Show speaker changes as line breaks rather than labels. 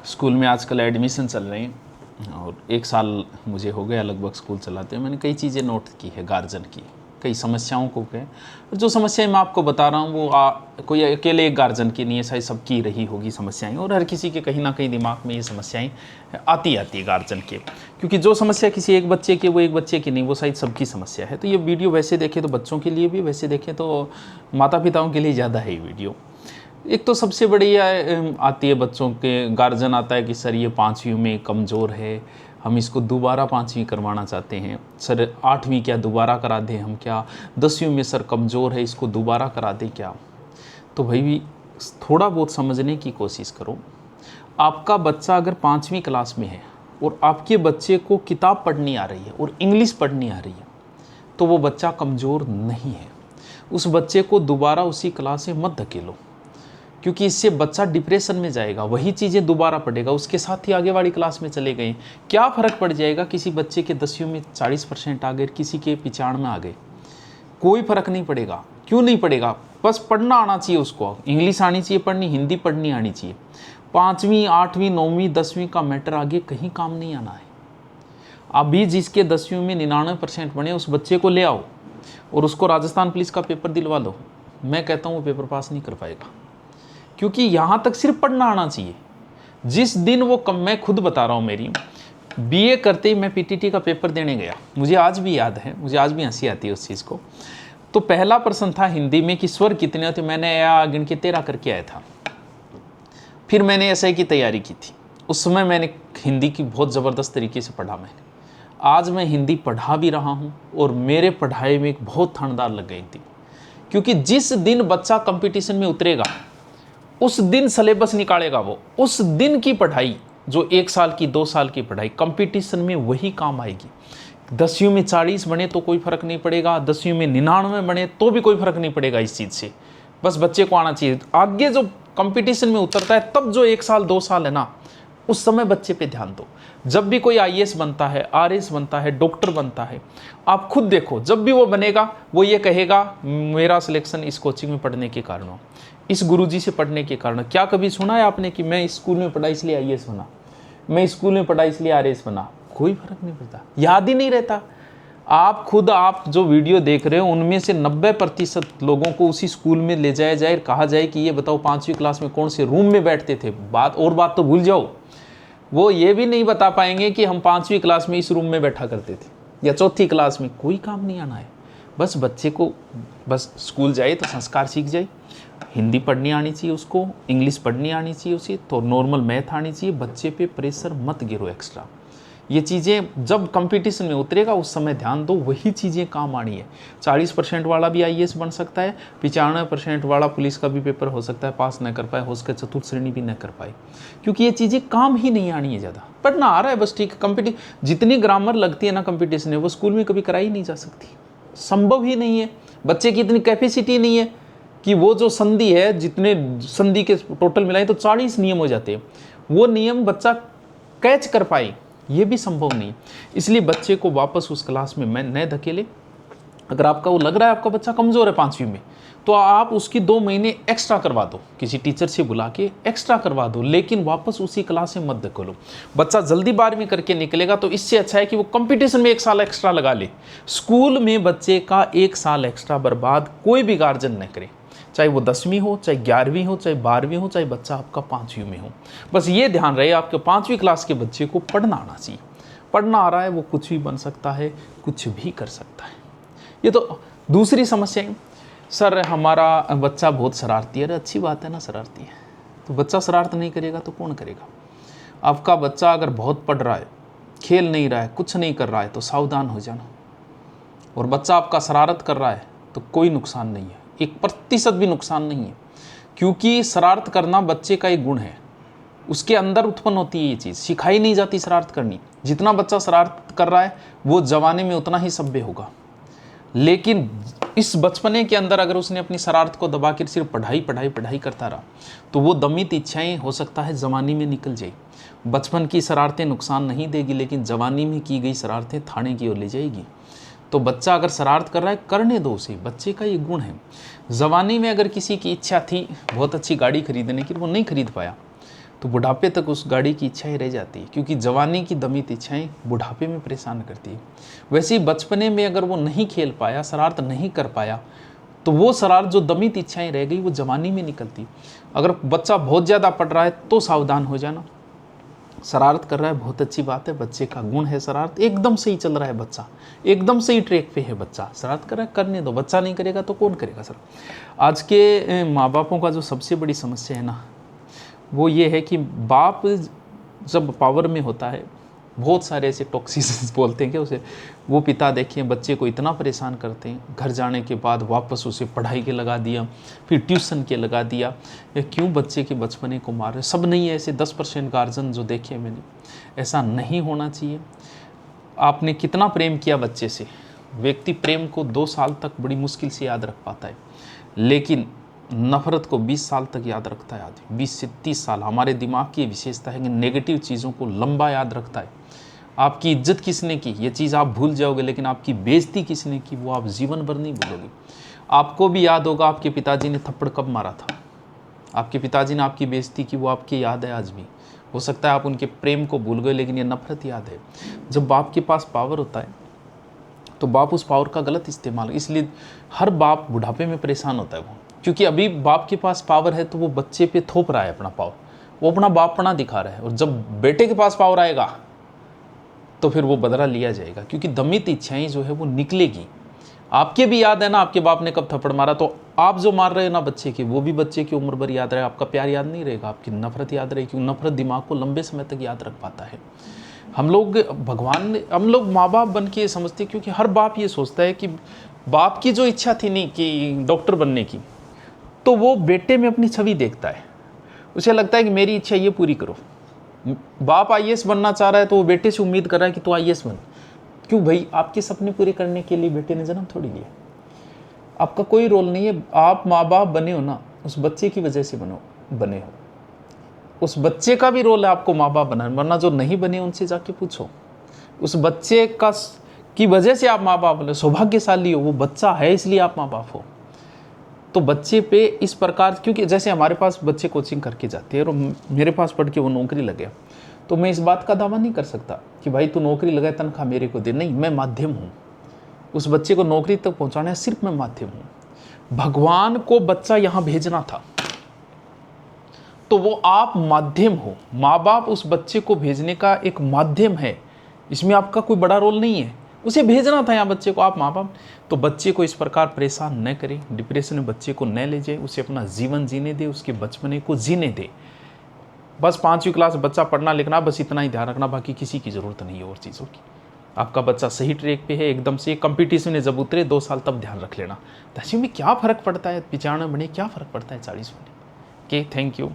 School में आजकल admission चल रहे हैं और 1 साल मुझे हो गया लगभग स्कूल चलाते हैं। मैंने कई चीज़ें नोट की है गार्जियन की, कई समस्याओं को कहे। और जो समस्याएं मैं आपको बता रहा हूँ वो कोई अकेले एक गार्जियन की नहीं है, शायद सबकी रही होगी समस्याएं। और हर किसी के कहीं ना कहीं दिमाग में ये समस्याएं आती है गार्जियन के, क्योंकि जो समस्या किसी एक बच्चे की वो एक बच्चे की नहीं, वो शायद सबकी समस्या है। तो ये वीडियो वैसे देखें तो बच्चों के लिए भी, वैसे देखें तो माता पिताओं के लिए ज़्यादा है ये वीडियो। एक तो सबसे बड़ी आती है बच्चों के, गार्जियन आता है कि सर ये 5वीं में कमज़ोर है, हम इसको दोबारा 5वीं करवाना चाहते हैं। सर 8वीं क्या दोबारा करा दें हम क्या? 10वीं में सर कमज़ोर है, इसको दोबारा करा दें क्या? तो भाई भी थोड़ा बहुत समझने की कोशिश करो। आपका बच्चा अगर 5वीं क्लास में है और आपके बच्चे को किताब पढ़नी आ रही है और इंग्लिश पढ़नी आ रही है, तो वो बच्चा कमज़ोर नहीं है। उस बच्चे को दोबारा उसी क्लास में मत धकेलो, क्योंकि इससे बच्चा डिप्रेशन में जाएगा, वही चीज़ें दोबारा पढ़ेगा, उसके साथ ही आगे वाली क्लास में चले गए। क्या फ़र्क पड़ जाएगा किसी बच्चे के 10वीं में 40% आ गए, किसी के 95 में आ गए? कोई फ़र्क नहीं पड़ेगा। क्यों नहीं पड़ेगा? बस पढ़ना आना चाहिए उसको, इंग्लिश आनी चाहिए पढ़नी, हिंदी पढ़नी आनी चाहिए। 5वीं 8वीं 9वीं 10वीं का मैटर आगे कहीं काम नहीं आना है। अभी जिसके 10वीं में 99% बने उस बच्चे को ले आओ और उसको राजस्थान पुलिस का पेपर दिलवा दो, मैं कहता हूँ वो पेपर पास नहीं कर पाएगा, क्योंकि यहाँ तक सिर्फ पढ़ना आना चाहिए। जिस दिन वो मैं खुद बता रहा हूँ, मेरी बीए करते ही मैं पीटीटी का पेपर देने गया, मुझे आज भी याद है, मुझे आज भी हंसी आती है उस चीज़ को। तो पहला प्रश्न था हिंदी में कि स्वर कितने होते, मैंने गिन के 13 करके आया था। फिर मैंने एसआई की तैयारी की थी, उस समय मैंने हिंदी की बहुत ज़बरदस्त तरीके से पढ़ा। मैंने आज मैं हिंदी पढ़ा भी रहा हूँ और मेरे पढ़ाई में एक बहुत ठंडार लग गई थी, क्योंकि जिस दिन बच्चा कंपटीशन में उतरेगा उस दिन सिलेबस निकालेगा वो, उस दिन की पढ़ाई जो 1 साल की 2 साल की पढ़ाई कंपटीशन में वही काम आएगी। 10वीं में 40 बने तो कोई फ़र्क नहीं पड़ेगा, 10वीं में 99 बने तो भी कोई फ़र्क नहीं पड़ेगा इस चीज़ से। बस बच्चे को आना चाहिए। आगे जो कंपटीशन में उतरता है तब जो 1 साल 2 साल है ना, उस समय बच्चे पे ध्यान दो। जब भी कोई आईएएस बनता है, आरएएस बनता है, डॉक्टर बनता है, आप खुद देखो, जब भी वो बनेगा वो ये कहेगा मेरा सिलेक्शन इस कोचिंग में पढ़ने के कारण हो, इस गुरुजी से पढ़ने के कारण। क्या कभी सुना है आपने कि मैं स्कूल में पढ़ा इसलिए आईएएस बना, मैं स्कूल में पढ़ा इसलिए आरएएस बना? कोई फर्क नहीं पड़ता, याद ही नहीं रहता। आप खुद, आप जो वीडियो देख रहे हो उनमें से 90% लोगों को उसी स्कूल में ले जाया जाए, कहा जाए कि ये बताओ 5वीं क्लास में कौन से रूम में बैठते थे। बात तो भूल जाओ, वो ये भी नहीं बता पाएंगे कि हम 5वीं क्लास में इस रूम में बैठा करते थे या 4थी क्लास में। कोई काम नहीं आना है। बस बच्चे को बस स्कूल जाए तो संस्कार सीख जाए, हिंदी पढ़नी आनी चाहिए उसको, इंग्लिश पढ़नी आनी चाहिए उसे, तो नॉर्मल मैथ आनी चाहिए। बच्चे पे प्रेशर मत गिरो एक्स्ट्रा। ये चीज़ें जब कंपटीशन में उतरेगा उस समय ध्यान दो, वही चीज़ें काम आनी है। 40% वाला भी आईएएस बन सकता है, 95% वाला पुलिस का भी पेपर हो सकता है पास न कर पाए, हो सके चतुर्थ श्रेणी भी न कर पाए, क्योंकि ये चीज़ें काम ही नहीं आनी है। ज़्यादा पढ़ना आ रहा है बस, ठीक है। जितनी ग्रामर लगती है ना कंपटीशन में, वो स्कूल में कभी कराई नहीं जा सकती, संभव ही नहीं है। बच्चे की इतनी कैपेसिटी नहीं है कि वो जो संधि है, जितने संधि के टोटल मिलाए तो 40 नियम हो जाते हैं, वो नियम बच्चा कैच कर पाए, ये भी संभव नहीं। इसलिए बच्चे को वापस उस क्लास में मैं न धकेले। अगर आपका वो लग रहा है आपका बच्चा कमज़ोर है 5वीं में, तो आप उसकी 2 महीने एक्स्ट्रा करवा दो, किसी टीचर से बुला के एक्स्ट्रा करवा दो, लेकिन वापस उसी क्लास में मत धकेलो। बच्चा जल्दी 12वीं करके निकलेगा तो इससे अच्छा है कि वो कंपटीशन में 1 साल एक्स्ट्रा लगा ले। स्कूल में बच्चे का 1 साल एक्स्ट्रा बर्बाद कोई भी गार्जियन न करे, चाहे वो 10वीं हो, चाहे 11वीं हो, चाहे 12वीं हो, चाहे बच्चा आपका 5वीं में हो। बस ये ध्यान रहे आपके 5वीं क्लास के बच्चे को पढ़ना आना चाहिए। पढ़ना आ रहा है वो कुछ भी बन सकता है, कुछ भी कर सकता है। ये तो दूसरी समस्या है, सर हमारा बच्चा बहुत शरारती है। अरे अच्छी बात है ना, शरारती है तो बच्चा शरारत नहीं करेगा तो कौन करेगा? आपका बच्चा अगर बहुत पढ़ रहा है, खेल नहीं रहा है, कुछ नहीं कर रहा है, तो सावधान हो जाना। और बच्चा आपका शरारत कर रहा है तो कोई नुकसान नहीं है, 1% भी नुकसान नहीं है, क्योंकि शरारत करना बच्चे का एक गुण है, उसके अंदर उत्पन्न होती है ये चीज़, सिखाई नहीं जाती शरारत करनी। जितना बच्चा शरारत कर रहा है वो जवानी में उतना ही सभ्य होगा, लेकिन इस बचपने के अंदर अगर उसने अपनी शरारत को दबा कर सिर्फ पढ़ाई पढ़ाई पढ़ाई करता रहा तो वो दमित इच्छाएं हो सकता है जवानी में निकल जाए। बचपन की शरारतें नुकसान नहीं देगी, लेकिन जवानी में की गई शरारतें थाने की ओर ले जाएगी। तो बच्चा अगर शरारत कर रहा है करने दो उसे, बच्चे का ये गुण है। जवानी में अगर किसी की इच्छा थी बहुत अच्छी गाड़ी खरीदने की, वो नहीं खरीद पाया, तो बुढ़ापे तक उस गाड़ी की इच्छा ही रह जाती है, क्योंकि जवानी की दमित इच्छाएं बुढ़ापे में परेशान करती है। वैसे ही बचपने में अगर वो नहीं खेल पाया, शरारत नहीं कर पाया, तो वो शरारत जो दमित इच्छाएं रह गई वो जवानी में निकलती। अगर बच्चा बहुत ज़्यादा पढ़ रहा है तो सावधान हो जाना। शरारत कर रहा है बहुत अच्छी बात है, बच्चे का गुण है शरारत, एकदम सही चल रहा है बच्चा, एकदम सही ट्रैक पे है बच्चा, शरारत कर रहा है करने दो, बच्चा नहीं करेगा तो कौन करेगा सर। आज के माँ बापों का जो सबसे बड़ी समस्या है ना, वो ये है कि बाप जब पावर में होता है, बहुत सारे ऐसे टॉक्सिस बोलते हैं कि उसे, वो पिता देखिए बच्चे को इतना परेशान करते हैं, घर जाने के बाद वापस उसे पढ़ाई के लगा दिया, फिर ट्यूशन के लगा दिया, या क्यों बच्चे के बचपने को मार रहे। सब नहीं है, ऐसे 10% गार्जियन जो देखे मैंने, ऐसा नहीं होना चाहिए। आपने कितना प्रेम किया बच्चे से, व्यक्ति प्रेम को 2 साल तक बड़ी मुश्किल से याद रख पाता है, लेकिन नफ़रत को 20 साल तक याद रखता है आदमी, 20 से 30 साल। हमारे दिमाग की विशेषता है कि नेगेटिव चीज़ों को लंबा याद रखता है। आपकी इज्जत किसने की ये चीज़ आप भूल जाओगे, लेकिन आपकी बेइज्जती किसने की वो आप जीवन भर नहीं भूलोगे। आपको भी याद होगा आपके पिताजी ने थप्पड़ कब मारा था, आपके पिताजी ने आपकी बेइज्जती की, वो आपकी याद है आज भी। हो सकता है आप उनके प्रेम को भूल गए, लेकिन ये नफरत याद है। जब बाप के पास पावर होता है तो बाप उस पावर का गलत इस्तेमाल, इसलिए हर बाप बुढ़ापे में परेशान होता है वो, क्योंकि अभी बाप के पास पावर है तो वो बच्चे पे थोप रहा है अपना पावर, वो अपना बापपना दिखा रहा है। और जब बेटे के पास पावर आएगा तो फिर वो बदला लिया जाएगा, क्योंकि दमित इच्छाएं जो है वो निकलेगी। आपके भी याद है ना आपके बाप ने कब थप्पड़ मारा, तो आप जो मार रहे हो ना बच्चे की, वो भी बच्चे की उम्र भर याद रहे। आपका प्यार याद नहीं रहेगा, आपकी नफरत याद रहेगी, क्योंकि नफरत दिमाग को लंबे समय तक याद रख पाता है। हम लोग माँ बाप बन के समझते, क्योंकि हर बाप ये सोचता है कि बाप की जो इच्छा थी नहीं कि डॉक्टर बनने की, तो वो बेटे में अपनी छवि देखता है, उसे लगता है कि मेरी इच्छा ये पूरी करो। बाप आईएएस बनना चाह रहा है तो वो बेटे से उम्मीद कर रहा है कि तू आईएएस बन। क्यों भाई, आपके सपने पूरे करने के लिए बेटे ने जन्म थोड़ी लिया, आपका कोई रोल नहीं है। आप माँ बाप बने हो ना, उस बच्चे की वजह से बने हो, उस बच्चे का भी रोल है आपको माँ बाप बनाना, वरना जो नहीं बने उनसे जाके पूछो। उस बच्चे की वजह से आप माँ बाप बने, सौभाग्यशाली हो, वो बच्चा है इसलिए आप माँ बाप हो। तो बच्चे पे इस प्रकार, क्योंकि जैसे हमारे पास बच्चे कोचिंग करके जाते हैं और मेरे पास पढ़ के वो नौकरी लगे, तो मैं इस बात का दावा नहीं कर सकता कि भाई तू नौकरी लगाए तनख्वाह मेरे को दे, नहीं, मैं माध्यम हूँ। उस बच्चे को नौकरी तक पहुँचाना सिर्फ मैं माध्यम हूँ। भगवान को बच्चा यहाँ भेजना था तो वो आप माध्यम हो, माँ बाप उस बच्चे को भेजने का एक माध्यम है, इसमें आपका कोई बड़ा रोल नहीं है। उसे भेजना था यहाँ बच्चे को, आप माँ बाप। तो बच्चे को इस प्रकार परेशान न करें, डिप्रेशन में बच्चे को न ले जाए, उसे अपना जीवन जीने दे, उसके बचपने को जीने दे। बस 5वीं क्लास बच्चा पढ़ना लिखना, बस इतना ही ध्यान रखना, बाकी किसी की ज़रूरत नहीं है और चीज़ों की। आपका बच्चा सही ट्रैक पे है, एकदम से कंपटीशन में जब उतरे 2 साल तब ध्यान रख लेना। 10वीं में क्या फ़र्क पड़ता है, 95 बने क्या फ़र्क पड़ता है 40 बने। Okay, thank you.